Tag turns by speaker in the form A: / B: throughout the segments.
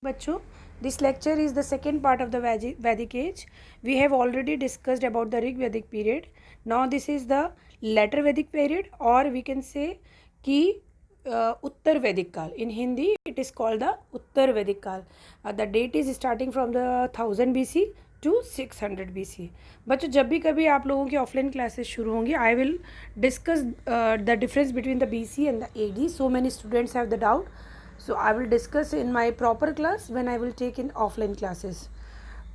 A: बच्चों, this lecture is the second part of the Vedic age. We have already discussed about the Rig Vedic period. Now this is the later Vedic period, or we can say कि उत्तर वैदिक काल. In Hindi it is called the उत्तर वैदिक काल. The date is starting from the 1000 BC to 600 BC. बच्चों, जब भी कभी आप लोगों की ऑफलाइन क्लासेस शुरू होंगी, आई will discuss the difference between the BC and the AD. So many students have the doubt. So I will discuss in my proper class when I will take in offline classes.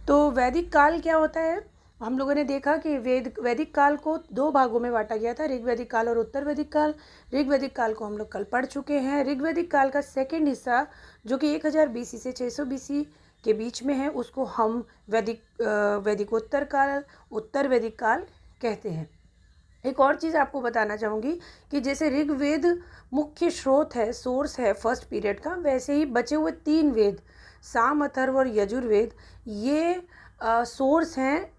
A: तो वैदिक काल क्या होता है? हम लोगों ने देखा कि वैदिक काल को दो भागों में बांटा गया था, ऋग वैदिक काल और उत्तर वैदिक काल. ऋग वैदिक काल को हम लोग कल पढ़ चुके हैं. ऋग वैदिक काल का सेकेंड हिस्सा जो कि 1000 BC से 600 BC के बीच में है, उसको हम वैदिकोत्तर काल, उत्तर वैदिक काल कहते हैं. एक और चीज़ आपको बताना चाहूँगी कि जैसे ऋग्वेद मुख्य स्रोत है, सोर्स है फर्स्ट पीरियड का, वैसे ही बचे हुए 3 वेद साम, अथर्व और यजुर्वेद, ये सोर्स हैं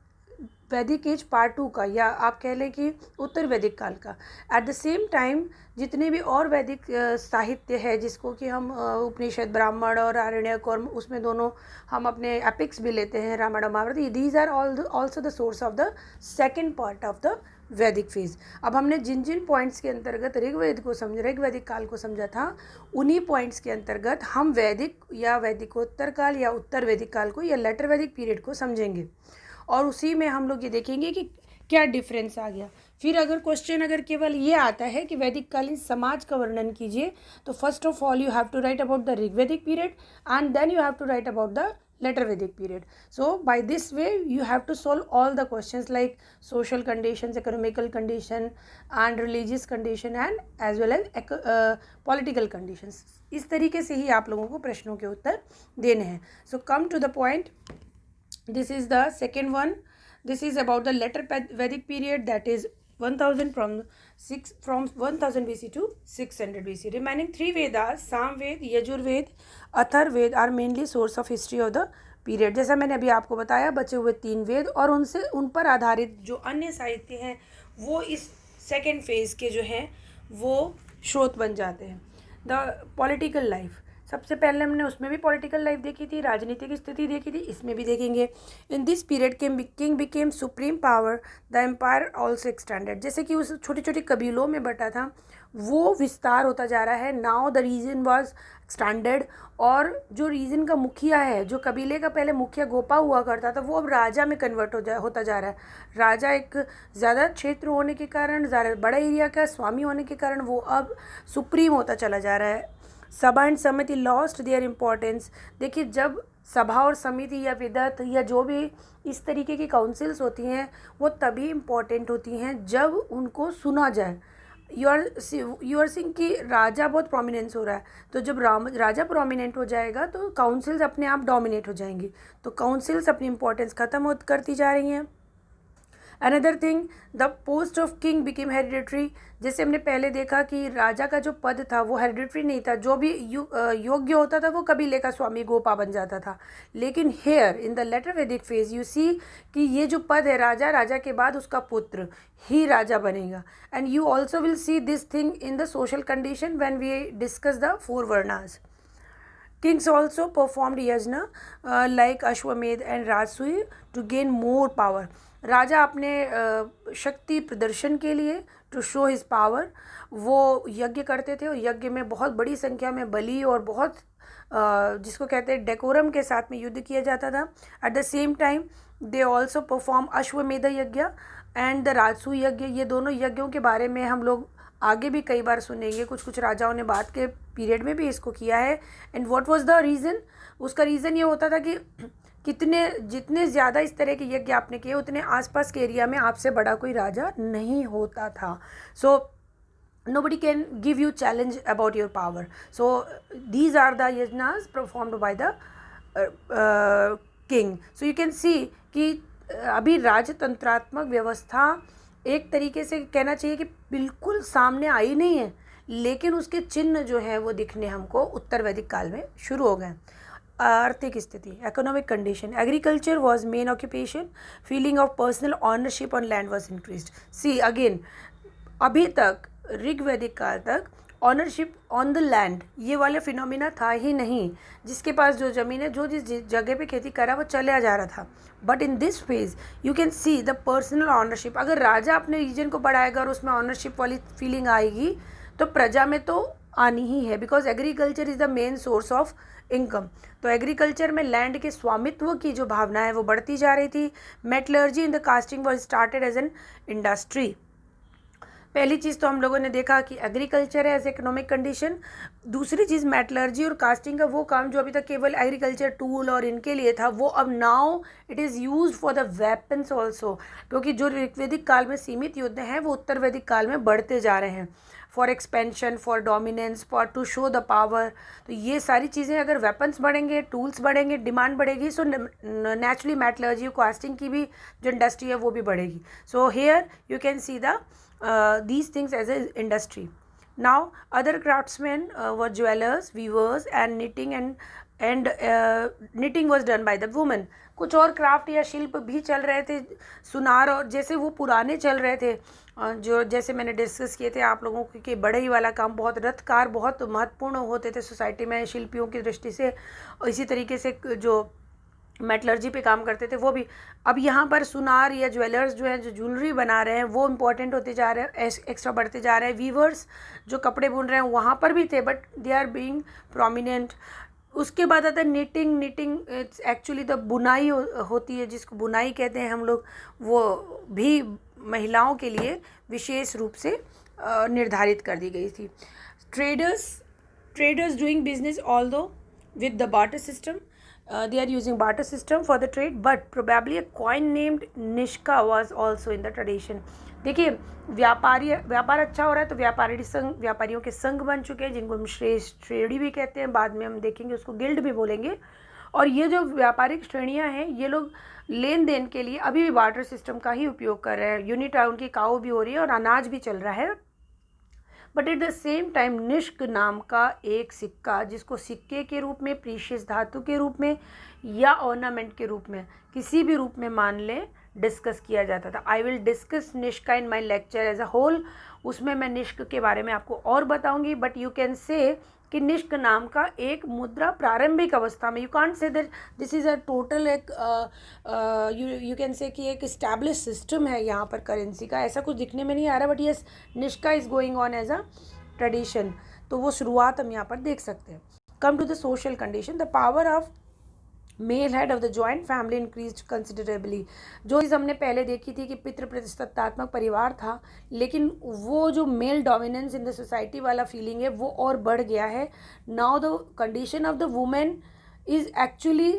A: वैदिक एज पार्ट 2 का, या आप कह लें कि उत्तर वैदिक काल का. एट द सेम टाइम जितने भी और वैदिक साहित्य है, जिसको कि हम उपनिषद, ब्राह्मण और आरण्यक, और उसमें दोनों हम अपने एपिक्स भी लेते हैं, Ramayana Mahabharata, these are also the source of the second part of the Vedic phase. अब हमने जिन जिन पॉइंट्स के अंतर्गत ऋग वैदिक काल को समझा था, उन्हीं पॉइंट्स के अंतर्गत हम वैदिक या वैदिकोत्तर काल या उत्तर वैदिक काल को या लेटर वैदिक पीरियड को समझेंगे, और उसी में हम लोग ये देखेंगे कि क्या डिफरेंस आ गया. फिर अगर क्वेश्चन अगर केवल ये आता है कि वैदिक कालीन समाज का वर्णन कीजिए, तो first of all you have to write about the Rig Vedic period and then you have to write about the later Vedic period. So by this way you have to solve all the questions like social conditions, economical condition and religious condition and as well as political conditions. इस तरीके से ही आप लोगों को प्रश्नों के उत्तर देने हैं. So come to the point. This is the second one. This is about the later Vedic period, that is 1000 from 1000 BC to 600 BC. Remaining 3 Vedas, Samved, Yajurved, Atharved are mainly source of history of the period. जैसा मैंने अभी आपको बताया, बचे हुए 3 वेद और उन पर आधारित जो अन्य साहित्य हैं, वो इस सेकेंड फेज के जो हैं वो स्रोत बन जाते हैं. द पॉलिटिकल लाइफ, सबसे पहले हमने उसमें भी पॉलिटिकल लाइफ देखी थी, राजनीतिक स्थिति देखी थी, इसमें भी देखेंगे. In this period king became supreme power, the empire also extended. जैसे कि उस छोटी छोटी कबीलों में बटा था, वो विस्तार होता जा रहा है. Now the region was extended, और जो रीजन का मुखिया है, जो कबीले का पहले मुखिया गोपा हुआ करता था, वो अब राजा में कन्वर्ट होता जा रहा है. राजा एक ज़्यादा क्षेत्र होने के कारण, ज़्यादा बड़ा एरिया का स्वामी होने के कारण वो अब सुप्रीम होता चला जा रहा है. सभा एंड समिति लॉस्ट देयर इम्पोर्टेंस. देखिए, जब सभा और समिति या विदत या जो भी इस तरीके की काउंसिल्स होती हैं, वो तभी इम्पोर्टेंट होती हैं जब उनको सुना जाए. यू आर सीइंग कि राजा बहुत प्रोमिनेंस हो रहा है, तो जब राजा प्रोमिनेंट हो जाएगा तो काउंसिल्स अपने आप डोमिनेट हो जाएंगी. तो काउंसिल्स अपनी इम्पोर्टेंस ख़त्म करती जा रही हैं. Another thing, the post of king became hereditary. जैसे हमने पहले देखा कि राजा का जो पद था वो हेरिडिटरी नहीं था, जो भी योग्य होता था वो कबीले का स्वामी गोपा बन जाता था. लेकिन हेयर इन द लेटर वैदिक फेज यू सी कि ये जो पद है, राजा के बाद उसका पुत्र ही राजा बनेगा. And you also will see this thing in the social condition when we discuss the 4 varnas. Kings also performed yajna like Ashwamedh and Rajsuy to gain more power. राजा अपने शक्ति प्रदर्शन के लिए, टू शो हिज पावर, वो यज्ञ करते थे, और यज्ञ में बहुत बड़ी संख्या में बलि और बहुत जिसको कहते हैं डेकोरम के साथ में युद्ध किया जाता था. Eight the same time they also perform अश्वमेध यज्ञ एंड द राजसूय यज्ञ. ये दोनों यज्ञों के बारे में हम लोग आगे भी कई बार सुनेंगे. कुछ राजाओं ने बाद के पीरियड में भी इसको किया है. And what was the reason? उसका रीज़न ये होता था कि जितने ज़्यादा इस तरह के यज्ञ आपने किए, उतने आसपास के एरिया में आपसे बड़ा कोई राजा नहीं होता था. सो nobody can give you challenge about your power. So these are the yajnas performed by the king. So you can see कि अभी राजतंत्रात्मक व्यवस्था एक तरीके से कहना चाहिए कि बिल्कुल सामने आई नहीं है, लेकिन उसके चिन्ह जो हैं वो दिखने हमको उत्तर वैदिक काल में शुरू हो गए. आर्थिक स्थिति, economic condition, agriculture was main occupation, feeling of personal ownership on land was increased. See again, अभी तक ऋग वैदिक काल तक ऑनरशिप ऑन द लैंड ये वाला फिनोमिना था ही नहीं, जिसके पास जो ज़मीन है, जो जिस जगह पे खेती कर रहा है वो चला जा रहा था। But in this phase you can see the personal ownership. अगर राजा अपने रीजन को बढ़ाएगा और उसमें ऑनरशिप वाली फीलिंग आएगी तो प्रजा में तो आनी ही है, because agriculture is the main source of income. तो एग्रीकल्चर में लैंड के स्वामित्व की जो भावना है वो बढ़ती जा रही थी। Metallurgy in the casting was started as an industry. पहली चीज़ तो हम लोगों ने देखा कि एग्रीकल्चर है एज इकोनॉमिक कंडीशन। दूसरी चीज़ मेटलर्जी और कास्टिंग का वो काम जो अभी तक केवल एग्रीकल्चर टूल और इनके लिए था, वो अब now it is use for the weapons also, क्योंकि जो ऋग्वेदिक काल में सीमित युद्ध हैं वो उत्तर वैदिक काल में बढ़ते जा रहे हैं, for expansion, for dominance, for to show the power. तो ये सारी चीज़ें अगर वेपन्स बढ़ेंगे, टूल्स बढ़ेंगे, डिमांड बढ़ेगी, सो नेचुरली मेटलर्जी और कास्टिंग की भी जो इंडस्ट्री है वो भी बढ़ेगी। So here you can see the these things as an industry. Now other craftsmen were jewelers, weavers and knitting was done by the women. कुछ और क्राफ्ट या शिल्प भी चल रहे थे, सुनार और जैसे वो पुराने चल रहे थे, जो जैसे मैंने डिस्कस किए थे आप लोगों को कि बढ़ई वाला काम बहुत रथकार बहुत महत्वपूर्ण होते थे सोसाइटी में शिल्पियों की दृष्टि से। इसी तरीके से जो मेटलर्जी पे काम करते थे वो भी। अब यहाँ पर सुनार या ज्वेलर्स जो हैं, जो ज्वेलरी बना रहे हैं, वो इम्पॉर्टेंट होते जा रहे हैं, एक्स्ट्रा बढ़ते जा रहे हैं। वीवर्स जो कपड़े बुन रहे हैं वहाँ पर भी थे, but they are being prominent. उसके बाद आता है knitting. Knitting it's actually the बुनाई होती है, जिसको बुनाई कहते हैं हम लोग, वो भी महिलाओं के लिए विशेष रूप से निर्धारित कर दी गई थी। Traders doing business although with the barter system, they are using barter system for the trade, but probably a coin named Nishka was also in the tradition. देखिए व्यापार अच्छा हो रहा है तो व्यापारियों के संघ बन चुके हैं, जिनको हम श्रेणी भी कहते हैं, बाद में हम देखेंगे उसको गिल्ड भी बोलेंगे। और ये जो व्यापारिक श्रेणियां हैं ये लोग लेन देन के लिए अभी भी बार्टर सिस्टम का ही उपयोग कर रहे हैं। यूनिट उनकी काऊ भी हो रही है और अनाज भी चल रहा है। But at the same time निष्क नाम का एक सिक्का, जिसको सिक्के के रूप में, प्रीशियस धातु के रूप में या ऑर्नामेंट के रूप में, किसी भी रूप में मान लें, डिस्कस किया जाता था। I will discuss nishka in my lecture as a whole. उसमें मैं निष्क के बारे में आपको और बताऊंगी। बट यू कैन से कि निष्क नाम का एक मुद्रा प्रारंभिक अवस्था में, you can't say that this is a total एक यू कैन से कि एक इस्टेब्लिश सिस्टम है यहाँ पर करेंसी का, ऐसा कुछ दिखने में नहीं आ रहा। But yes, nishka is going on as a tradition. तो वो शुरुआत हम यहाँ पर देख सकते हैं। Come to the social condition, the power of male head of the joint family increase considerably. जो चीज़ हमने पहले देखी थी कि पितृ प्रतिसत्तात्मक परिवार था, लेकिन वो जो male dominance in the society वाला फीलिंग है वो और बढ़ गया है। Now the condition of the women is actually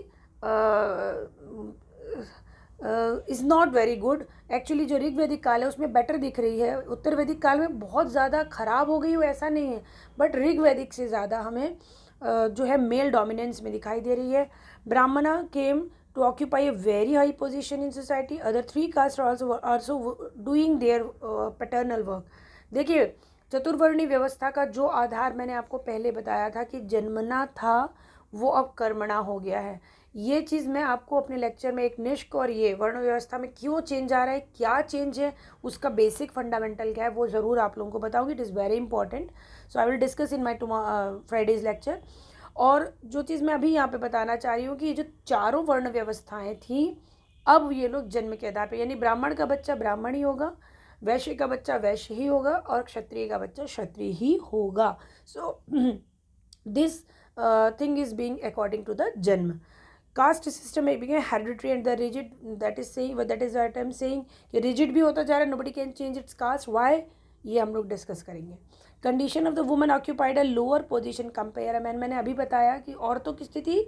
A: is not very good. Actually जो ऋग्वेदिक काल है उसमें बेटर दिख रही है। उत्तर वैदिक काल में बहुत ज़्यादा ख़राब हो गई हो ऐसा नहीं है, बट ऋग्वेदिक से ज़्यादा हमें जो है मेल डोमिनेंस में दिखाई दे रही है। Brahmana came to occupy a very high position in society. Other 3 caste also doing their paternal work. देखिए, चतुर्वर्णी व्यवस्था का जो आधार मैंने आपको पहले बताया था कि जन्मना था, वो अब कर्मणा हो गया है। ये चीज़ मैं आपको अपने लेक्चर में एक निष्क और ये वर्ण व्यवस्था में क्यों चेंज आ रहा है, क्या चेंज है, उसका बेसिक फंडामेंटल क्या है, वो ज़रूर आप लोगों को बताऊंगी। It is very important. So I will discuss in my Fridays lecture. और जो चीज़ मैं अभी यहाँ पे बताना चाह रही हूँ कि ये जो चारों वर्ण व्यवस्थाएं थी, अब ये लोग जन्म के आधार पे, यानी ब्राह्मण का बच्चा ब्राह्मण ही होगा, वैश्य का बच्चा वैश्य ही होगा और क्षत्रिय का बच्चा क्षत्रिय ही होगा। So this thing is being according to the janma. Caste system में become hereditary and the rigid, that is what I am saying कि रिजिड भी होता जा रहा है। Nobody can change its caste, why, ये हम लोग डिस्कस करेंगे। Condition of the woman occupied a lower position compare मैंने अभी बताया कि औरतों की स्थिति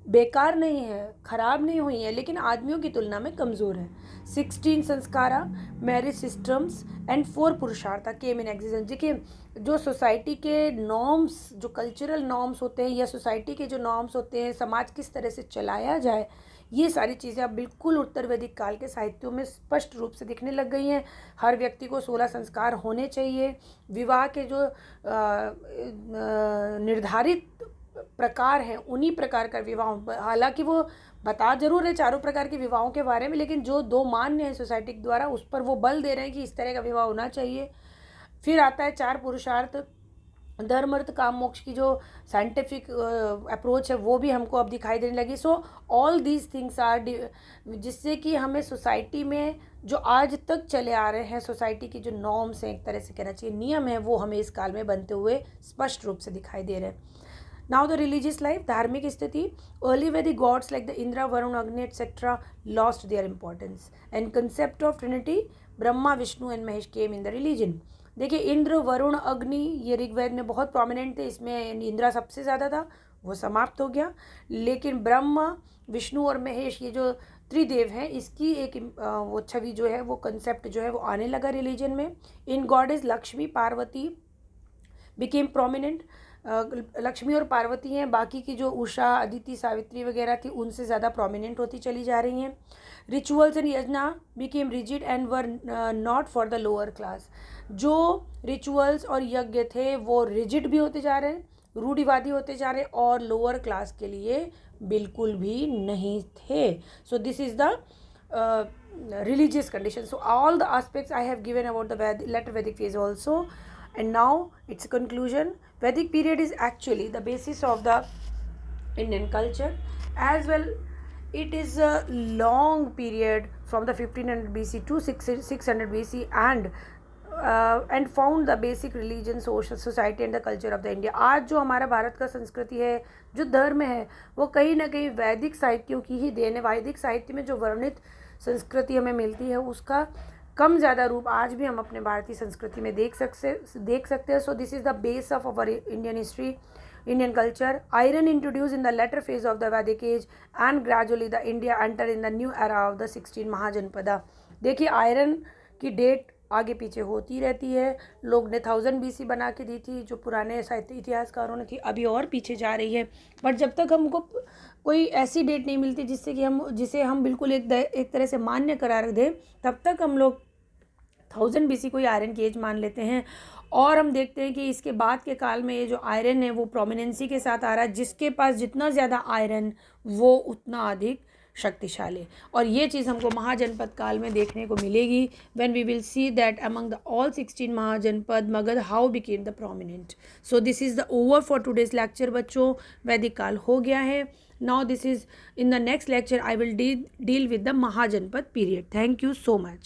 A: बेकार नहीं है, खराब नहीं हुई है, लेकिन आदमियों की तुलना में कमज़ोर है। 16 संस्कारा, मैरिज सिस्टम्स एंड 4 पुरुषार्थ केम इन एग्जिस्टेंस। देखिए, जो सोसाइटी के नॉर्म्स, जो कल्चरल नॉर्म्स होते हैं या सोसाइटी के जो नॉर्म्स होते हैं, समाज किस तरह से चलाया जाए, ये सारी चीज़ें अब बिल्कुल उत्तर वैदिक काल के साहित्यों में स्पष्ट रूप से दिखने लग गई हैं। हर व्यक्ति को 16 संस्कार होने चाहिए। विवाह के जो निर्धारित प्रकार हैं, उन्हीं प्रकार का विवाह, हालांकि वो बता जरूर है चारों प्रकार के विवाहों के बारे में, लेकिन जो 2 मान्य है सोसाइटी द्वारा उस पर वो बल दे रहे हैं कि इस तरह का विवाह होना चाहिए। फिर आता है 4 पुरुषार्थ, धर्म अर्थ काम मोक्ष की जो साइंटिफिक अप्रोच है वो भी हमको अब दिखाई देने लगी। So all these things are, जिससे कि हमें सोसाइटी में जो आज तक चले आ रहे हैं, सोसाइटी की जो नॉर्म्स हैं, एक तरह से कहना चाहिए नियम है, वो हमें इस काल में बनते हुए स्पष्ट रूप से दिखाई दे रहे हैं। नाउ द रिलीजियस लाइफ, धार्मिक स्थिति, early Vedic gods like the Indra, Varuna, Agni etcetera lost their importance and concept of trinity Brahma, Vishnu and Mahesh came in the religion. देखिए, इंद्र, वरुण, अग्नि ये ऋग्वेद में बहुत प्रोमिनेंट थे, इसमें इंद्रा सबसे ज़्यादा था, वो समाप्त हो गया। लेकिन ब्रह्मा, विष्णु और महेश ये जो त्रिदेव हैं, इसकी एक वो छवि जो है, वो कंसेप्ट जो है वो आने लगा रिलीजन में। In goddess Lakshmi, Parvati became prominent. Lakshmi और पार्वती हैं, बाकी की जो उषा, अदिति, सावित्री वगैरह थी उनसे ज़्यादा प्रोमिनेंट होती चली जा रही हैं। रिचुअल्स एंड यज्ञ became rigid and were not for the lower class. जो रिचुअल्स और यज्ञ थे वो रिजिड भी होते जा रहे हैं, रूढ़िवादी होते जा रहे हैं, और लोअर क्लास के लिए बिल्कुल भी नहीं थे। सो this is the religious condition. So all the aspects I have given about the later Vedic phase also. And now its conclusion. Vedic period is actually the basis of the Indian culture as well. It is a long period from the 1500 BC to 600 BC and found the basic religion, social society and the culture of the India. आज जो हमारा भारत का संस्कृति है, जो धर्म है, वो कहीं ना कहीं वैदिक साहित्यों की ही देन है। वैदिक साहित्य में जो वर्णित संस्कृति हमें मिलती है उसका कम ज़्यादा रूप आज भी हम अपने भारतीय संस्कृति में देख सकते हैं। सो this is the base of our Indian history, Indian culture. Iron introduced in the latter phase of the Vedic age and gradually the India entered in the new era of the 16 Mahajanapada. देखिए, iron की date आगे पीछे होती रहती है। लोग ने 1000 BC बना के दी थी, जो पुराने साहित्य इतिहासकारों ने थी, अभी और पीछे जा रही है। बट जब तक हमको कोई ऐसी डेट नहीं मिलती जिसे हम बिल्कुल एक तरह से मान्य करार दें, तब तक हम लोग 1000 BC को ही आयरन की एज मान लेते हैं। और हम देखते हैं कि इसके बाद के काल में ये जो आयरन है वो प्रोमिनेंसी के साथ आ रहा है। जिसके पास जितना ज़्यादा आयरन वो उतना अधिक शक्तिशाली। और ये चीज़ हमको महाजनपद काल में देखने को मिलेगी। When we will see that among the all 16 mahajanapada Magadha how became the prominent. So this is the over for today's lecture बच्चों। वैदिक काल हो गया है। Now this is in the next lecture I will deal with the mahajanapada period. Thank you so much.